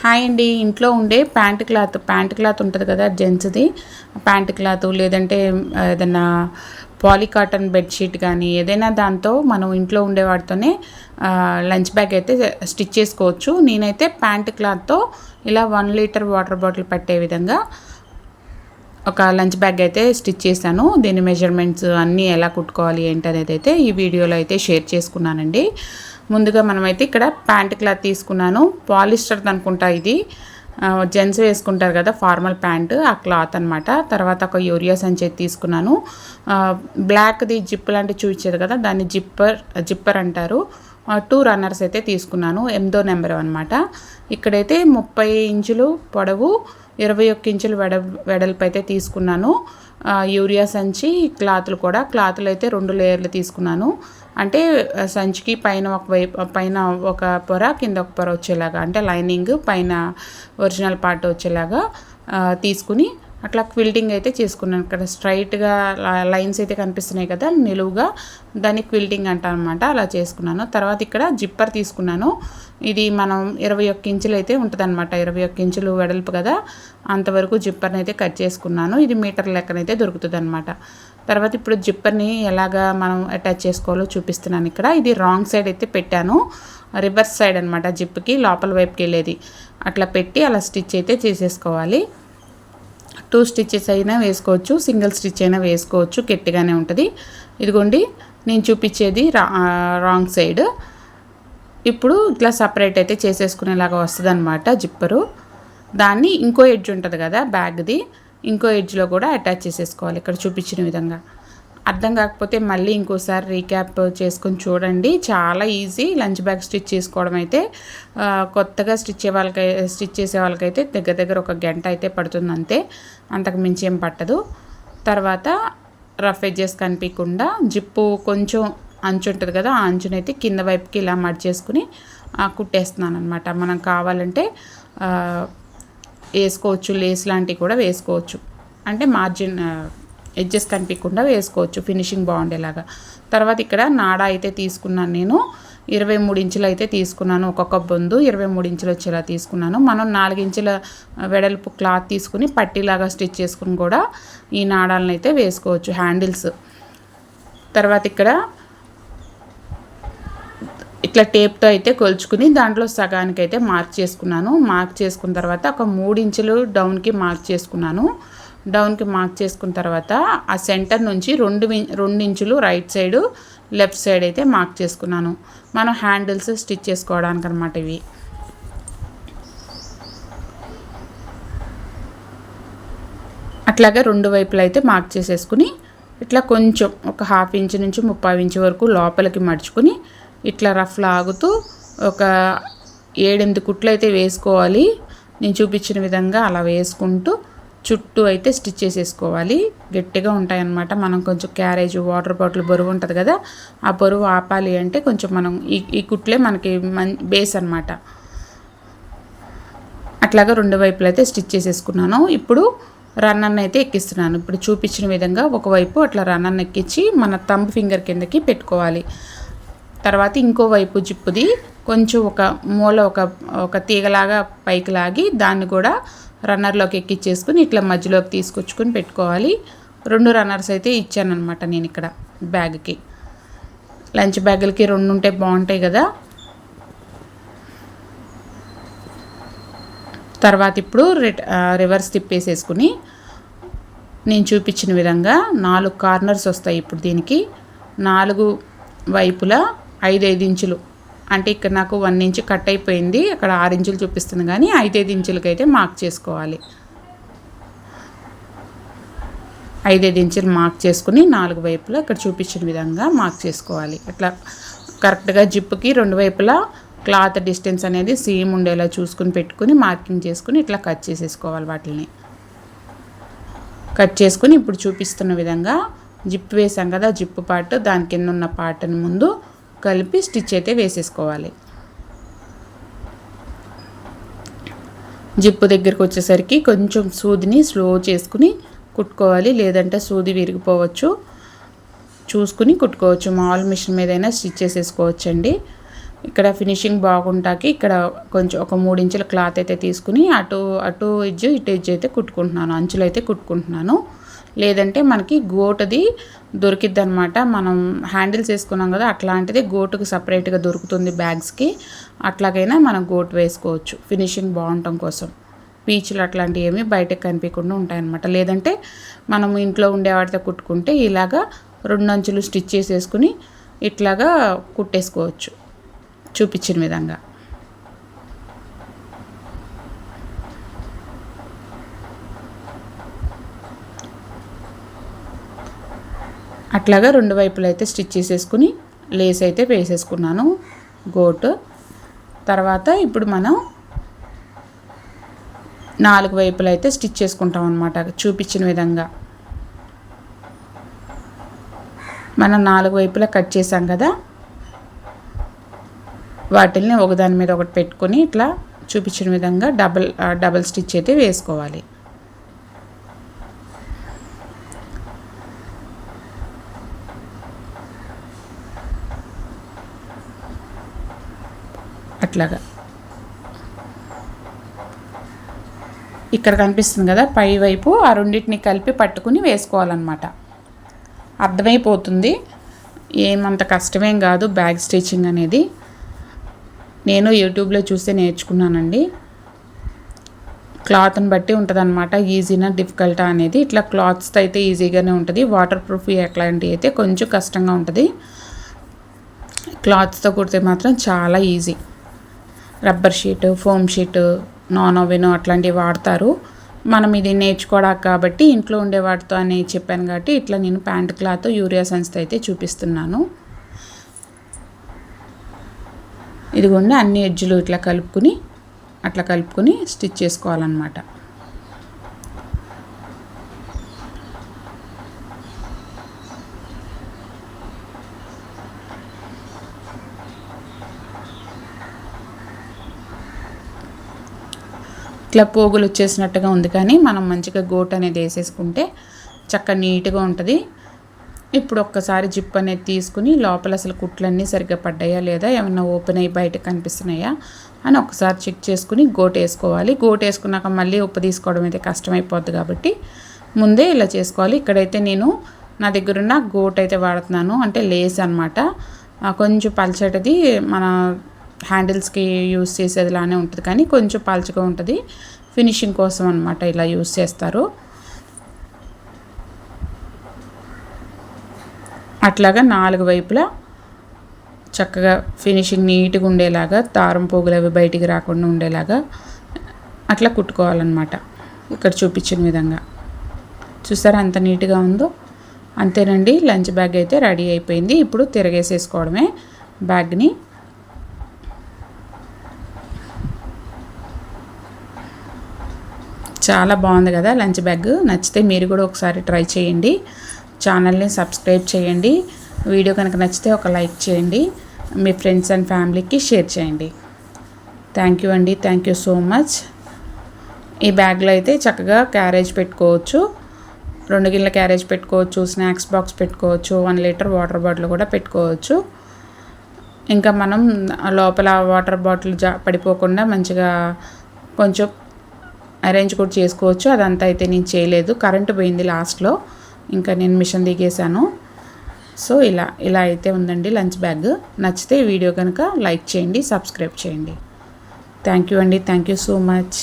Hi అండి. ఇంట్లో ఉండే ప్యాంట్ క్లాత్ ఉంటుంది కదా జెంట్స్ది. ప్యాంట్ క్లాత్ లేదంటే ఏదన్నా పాలికాటన్ బెడ్షీట్ కానీ ఏదైనా దాంతో మనం ఇంట్లో ఉండే వాటితోనే లంచ్ బ్యాగ్ అయితే స్టిచ్ చేసుకోవచ్చు. నేనైతే ప్యాంట్ క్లాత్తో ఇలా 1 లీటర్ వాటర్ బాటిల్ పట్టే విధంగా ఒక లంచ్ బ్యాగ్ అయితే స్టిచ్ చేశాను. దీని మెజర్మెంట్స్ అన్నీ ఎలా కుట్టుకోవాలి ఏంటనేది అయితే ఈ వీడియోలో అయితే షేర్ చేసుకున్నానండి. ముందుగా మనమైతే ఇక్కడ ప్యాంట్ క్లాత్ తీసుకున్నాను. పాలిస్టర్ అనుకుంటా, ఇది జెంట్స్ వేసుకుంటారు కదా ఫార్మల్ ప్యాంట్, ఆ క్లాత్ అనమాట. తర్వాత ఒక యూరియా సంచి తీసుకున్నాను. బ్లాక్ది జిప్ లాంటి చూపించేది కదా, దాన్ని జిప్పర్ అంటారు. 2 రన్నర్స్ అయితే తీసుకున్నాను. 8వ నెంబర్ అనమాట. ఇక్కడైతే 30 ఇంచులు పొడవు, 21 ఇంచులు వెడల్పు అయితే తీసుకున్నాను. యూరియా సంచి, క్లాతులు అయితే 2 లేయర్లు తీసుకున్నాను. అంటే సంచికి పైన ఒక పొర, కింద ఒక పొర వచ్చేలాగా, అంటే లైనింగ్ పైన ఒరిజినల్ పార్ట్ వచ్చేలాగా తీసుకుని అట్లా క్విల్టింగ్ అయితే చేసుకున్నాను. ఇక్కడ స్ట్రైట్గా లైన్స్ అయితే కనిపిస్తున్నాయి కదా నిలువుగా, దాన్ని క్విల్టింగ్ అంటారు అనమాట. అలా చేసుకున్నాను. తర్వాత ఇక్కడ జిప్పర్ తీసుకున్నాను. ఇది మనం 21 ఇంచులు అయితే ఉంటుంది అనమాట. 21 ఇంచులు వెడల్పు కదా, అంతవరకు జిప్పర్ని అయితే కట్ చేసుకున్నాను. ఇది మీటర్ లెక్కనైతే దొరుకుతుంది అనమాట. తర్వాత ఇప్పుడు జిప్పర్ని ఎలాగా మనం అటాచ్ చేసుకోవాలో చూపిస్తున్నాను. ఇక్కడ ఇది రాంగ్ సైడ్ అయితే పెట్టాను, రివర్స్ సైడ్ అనమాట. జిప్కి లోపల వైపుకి వెళ్ళేది అట్లా పెట్టి అలా స్టిచ్ అయితే చేసేసుకోవాలి. 2 స్టిచెస్ అయినా వేసుకోవచ్చు, సింగిల్ స్టిచ్ అయినా వేసుకోవచ్చు, గట్టిగానే ఉంటుంది. ఇదిగోండి నేను చూపించేది రాంగ్ సైడ్. ఇప్పుడు ఇట్లా సపరేట్ అయితే చేసేసుకునేలాగా వస్తుంది అనమాట జిప్పరు. దాన్ని ఇంకో ఎడ్జ్ ఉంటుంది కదా బ్యాగ్ది, ఇంకో ఎడ్జ్లో కూడా అటాచ్ చేసేసుకోవాలి ఇక్కడ చూపించిన విధంగా. అర్థం కాకపోతే మళ్ళీ ఇంకోసారి రీక్యాప్ చేసుకొని చూడండి. చాలా ఈజీ లంచ్ బ్యాగ్ స్టిచ్ చేసుకోవడం అయితే. కొత్తగా స్టిచ్ చేసే వాళ్ళకైతే దగ్గర ఒక గంట అయితే పడుతుంది అంతే, అంతకు మించి ఏం పట్టదు. తర్వాత రఫ్ ఎడ్జెస్ కనిపించకుండా జిప్పు కొంచెం అంచు ఉంటుంది కదా, ఆ అంచునైతే కింద వైపుకి ఇలా మడిచేసుకుని కుట్టేస్తున్నాను అనమాట. మనం కావాలంటే వేసుకోవచ్చు, లేస్ లాంటివి కూడా వేసుకోవచ్చు, అంటే మార్జిన్ ఎడ్జెస్ కనిపించకుండా వేసుకోవచ్చు ఫినిషింగ్ బాగుండేలాగా. తర్వాత ఇక్కడ నాడా అయితే తీసుకున్నాను నేను. 23 ఇంచులు అయితే తీసుకున్నాను. ఒక్కొక్క బొందు 23 ఇంచులు వచ్చేలా తీసుకున్నాను. మనం 4 ఇంచుల వెడల్పు క్లాత్ తీసుకుని పట్టీలాగా స్టిచ్ చేసుకుని కూడా ఈ నాడాలను అయితే వేసుకోవచ్చు, హ్యాండిల్స్. తర్వాత ఇక్కడ ఇట్లా టేప్తో అయితే కొలుచుకుని దాంట్లో సగానికి అయితే మార్క్ చేసుకున్నాను. మార్క్ చేసుకున్న తర్వాత ఒక 3 ఇంచులు డౌన్కి మార్క్ చేసుకున్నాను. డౌన్కి మార్క్ చేసుకున్న తర్వాత ఆ సెంటర్ నుంచి 2 ఇంచులు రైట్ సైడు, లెఫ్ట్ సైడ్ అయితే మార్క్ చేసుకున్నాను. మనం హ్యాండిల్స్ స్టిచ్ చేసుకోవడానికి అనమాట ఇవి. అట్లాగే 2 వైపులు అయితే మార్క్ చేసేసుకుని ఇట్లా కొంచెం ఒక 1/2 ఇంచు నుంచి 30 ఇంచు వరకు లోపలికి మడుచుకుని ఇట్లా రఫ్ లాగుతూ ఒక 7-8 కుట్లు అయితే వేసుకోవాలి. నేను చూపించిన విధంగా అలా వేసుకుంటూ చుట్టూ అయితే స్టిచ్ చేసేసుకోవాలి. గట్టిగా ఉంటాయన్నమాట. మనం కొంచెం క్యారేజ్, వాటర్ బాటిల్ బరువు ఉంటుంది కదా, ఆ బరువు ఆపాలి అంటే కొంచెం మనం ఈ కుట్లే మనకి బేస్ అనమాట. అట్లాగా 2 వైపులు అయితే స్టిచ్ చేసేసుకున్నాను. ఇప్పుడు రన్నర్ని అయితే ఎక్కిస్తున్నాను. ఇప్పుడు చూపించిన విధంగా ఒకవైపు అట్లా రన్నర్ని ఎక్కించి మన థంబ్ ఫింగర్ కిందకి పెట్టుకోవాలి. తర్వాత ఇంకో వైపు జిప్పుది కొంచెం ఒక మూల ఒక తీగలాగా పైకి లాగి దాన్ని కూడా రన్నర్లోకి ఎక్కించేసుకుని ఇట్లా మధ్యలోకి తీసుకొచ్చుకొని పెట్టుకోవాలి. 2 రన్నర్స్ అయితే ఇచ్చానమాట నేను ఇక్కడ బ్యాగ్కి. లంచ్ బ్యాగులకి 2 ఉంటే బాగుంటాయి కదా. తర్వాత ఇప్పుడు రివర్స్ తిప్పేసేసుకుని నేను చూపించిన విధంగా 4 కార్నర్స్ వస్తాయి. ఇప్పుడు దీనికి 4 వైపులా 5-5 ఇంచులు, అంటే ఇక్కడ నాకు 1 ఇంచు కట్ అయిపోయింది, అక్కడ 6 ఇంచులు చూపిస్తుంది కానీ 5-5 ఇంచులకి అయితే మార్క్ చేసుకోవాలి. 5-5 ఇంచులు మార్క్ చేసుకుని 4 వైపులా ఇక్కడ చూపించిన విధంగా మార్క్ చేసుకోవాలి. ఇట్లా కరెక్ట్గా జిప్పుకి 2 వైపులా క్లాత్ డిస్టెన్స్ అనేది సేమ్ ఉండేలా చూసుకుని పెట్టుకుని మార్కింగ్ చేసుకుని ఇట్లా కట్ చేసేసుకోవాలి. వాటిని కట్ చేసుకుని ఇప్పుడు చూపిస్తున్న విధంగా జిప్ వేసాం కదా, జిప్పు పార్ట్ దాని కింద ఉన్న పార్ట్ని ముందు కలిపి స్టిచ్ అయితే వేసేసుకోవాలి. జిప్పు దగ్గరికి వచ్చేసరికి కొంచెం సూదిని స్లో చేసుకుని కుట్టుకోవాలి, లేదంటే సూది విరిగిపోవచ్చు. చూసుకుని కుట్టుకోవచ్చు. మామూలు మిషన్ మీదైనా స్టిచ్ చేసేసుకోవచ్చు అండి. ఇక్కడ ఫినిషింగ్ బాగుంటాకి ఇక్కడ కొంచెం ఒక 3 ఇంచుల క్లాత్ అయితే తీసుకుని అటు ఎడ్జ్ ఇటు ఎడ్జ్ అయితే కుట్టుకుంటున్నాను, అంచులు అయితే కుట్టుకుంటున్నాను. లేదంటే మనకి గోటుది దొరికిద్ది అనమాట. మనం హ్యాండిల్స్ వేసుకున్నాం కదా, అట్లాంటిది గోటుకు సపరేట్గా దొరుకుతుంది బ్యాగ్స్కి. అట్లాగైనా మనం గోటు వేసుకోవచ్చు ఫినిషింగ్ బాగుండటం కోసం. పీచులు అట్లాంటివి ఏమి బయటకు కనిపించకుండా ఉంటాయన్నమాట. లేదంటే మనం ఇంట్లో ఉండే వాటితో కుట్టుకుంటే ఇలాగా 2 అంచులు స్టిచ్ చేసేసుకుని ఇట్లాగా కుట్టేసుకోవచ్చు చూపించిన విధంగా. అట్లాగా 2 వైపులు అయితే స్టిచ్ చేసేసుకుని లేస్ అయితే వేసేసుకున్నాను గోటు. తర్వాత ఇప్పుడు మనం 4 వైపులు అయితే స్టిచ్ చేసుకుంటాం అన్నమాట చూపించిన విధంగా. మనం 4 వైపులా కట్ చేసాం కదా, వాటిల్ని ఒకదాని మీద ఒకటి పెట్టుకొని ఇట్లా చూపించిన విధంగా డబల్ స్టిచ్ అయితే వేసుకోవాలి. అట్లాగా ఇక్కడ కనిపిస్తుంది కదా, పై వైపు ఆ రెండింటిని కలిపి పట్టుకుని వేసుకోవాలన్నమాట. అర్థమైపోతుంది, ఏమంత కష్టమేం కాదు బ్యాగ్ స్టిచ్చింగ్ అనేది. నేను యూట్యూబ్లో చూస్తే నేర్చుకున్నానండి. క్లాత్ని బట్టి ఉంటుంది అనమాట ఈజీనా డిఫికల్టా అనేది. ఇట్లా క్లాత్స్తో అయితే ఈజీగానే ఉంటుంది, వాటర్ ప్రూఫ్ అట్లాంటివి అయితే కొంచెం కష్టంగా ఉంటుంది. క్లాత్స్తో కుడితే మాత్రం చాలా easy. Rubber sheet, foam sheet, non oven అట్లాంటివి వాడతారు. మనం ఇది నేర్చుకోవడానికి కాబట్టి ఇంట్లో ఉండే వాటితో అని చెప్పాను కాబట్టి ఇట్లా నేను ప్యాంట్ క్లాత్ యూరియా సన్స్తో అయితే చూపిస్తున్నాను. ఇదిగోండి అన్ని ఎడ్జ్లు ఇట్లా కలుపుకుని స్టిచ్ చేసుకోవాలన్నమాట. ఇట్లా పోగులు వచ్చేసినట్టుగా ఉంది, కానీ మనం మంచిగా గోట్ అనేది వేసేసుకుంటే చక్కగా నీట్గా ఉంటుంది. ఇప్పుడు ఒక్కసారి జిప్ అనేది తీసుకుని లోపల అసలు కుట్లన్నీ సరిగ్గా పడ్డాయా లేదా, ఏమన్నా ఓపెన్ అయ్యి బయటకు కనిపిస్తున్నాయా అని ఒకసారి చెక్ చేసుకుని గోట్ వేసుకోవాలి. గోట్ వేసుకున్నాక మళ్ళీ ఉప్పు తీసుకోవడం అయితే కష్టమైపోద్ది కాబట్టి ముందే ఇలా చేసుకోవాలి. ఇక్కడైతే నేను నా దగ్గరున్న గోట్ అయితే వాడుతున్నాను, అంటే లేస్ అనమాట. కొంచెం పల్చటిది, మన హ్యాండిల్స్కి యూస్ చేసేదిలానే ఉంటుంది కానీ కొంచెం పల్చగా ఉంటుంది. ఫినిషింగ్ కోసం అనమాట ఇలా యూస్ చేస్తారు. అట్లాగా 4 వైపులా చక్కగా ఫినిషింగ్ నీట్గా ఉండేలాగా, దారం పోగులు అవి బయటికి రాకుండా ఉండేలాగా అట్లా కుట్టుకోవాలన్నమాట. ఇక్కడ చూపించిన విధంగా చూసారా ఎంత నీట్గా ఉందో. అంతేనండి, లంచ్ బ్యాగ్ అయితే రెడీ అయిపోయింది. ఇప్పుడు తిరగేసేసుకోవడమే బ్యాగ్ని. చాలా బాగుంది కదా లంచ్ బ్యాగ్. నచ్చితే మీరు కూడా ఒకసారి ట్రై చేయండి. ఛానల్ని సబ్స్క్రైబ్ చేయండి. వీడియో కనుక నచ్చితే ఒక లైక్ చేయండి. మీ ఫ్రెండ్స్ అండ్ ఫ్యామిలీకి షేర్ చేయండి. థ్యాంక్ యూ అండి, థ్యాంక్ యూ సో మచ్. ఈ బ్యాగ్లో అయితే చక్కగా క్యారేజ్ పెట్టుకోవచ్చు, 2 గిన్నెల క్యారేజ్ పెట్టుకోవచ్చు, స్నాక్స్ బాక్స్ పెట్టుకోవచ్చు, 1 లీటర్ వాటర్ బాటిల్ కూడా పెట్టుకోవచ్చు. ఇంకా మనం లోపల వాటర్ బాటిల్ పడిపోకుండా మంచిగా కొంచెం అరేంజ్ కూడా చేసుకోవచ్చు. అదంతా అయితే నేను చేయలేదు, కరెంటు పోయింది లాస్ట్లో, ఇంకా నేను మిషన్ దిగేశాను. సో ఇలా అయితే ఉందండి లంచ్ బ్యాగ్. నచ్చితే ఈ వీడియో కనుక లైక్ చేయండి, సబ్స్క్రైబ్ చేయండి. థ్యాంక్ యూ అండి, థ్యాంక్ యూ సో మచ్.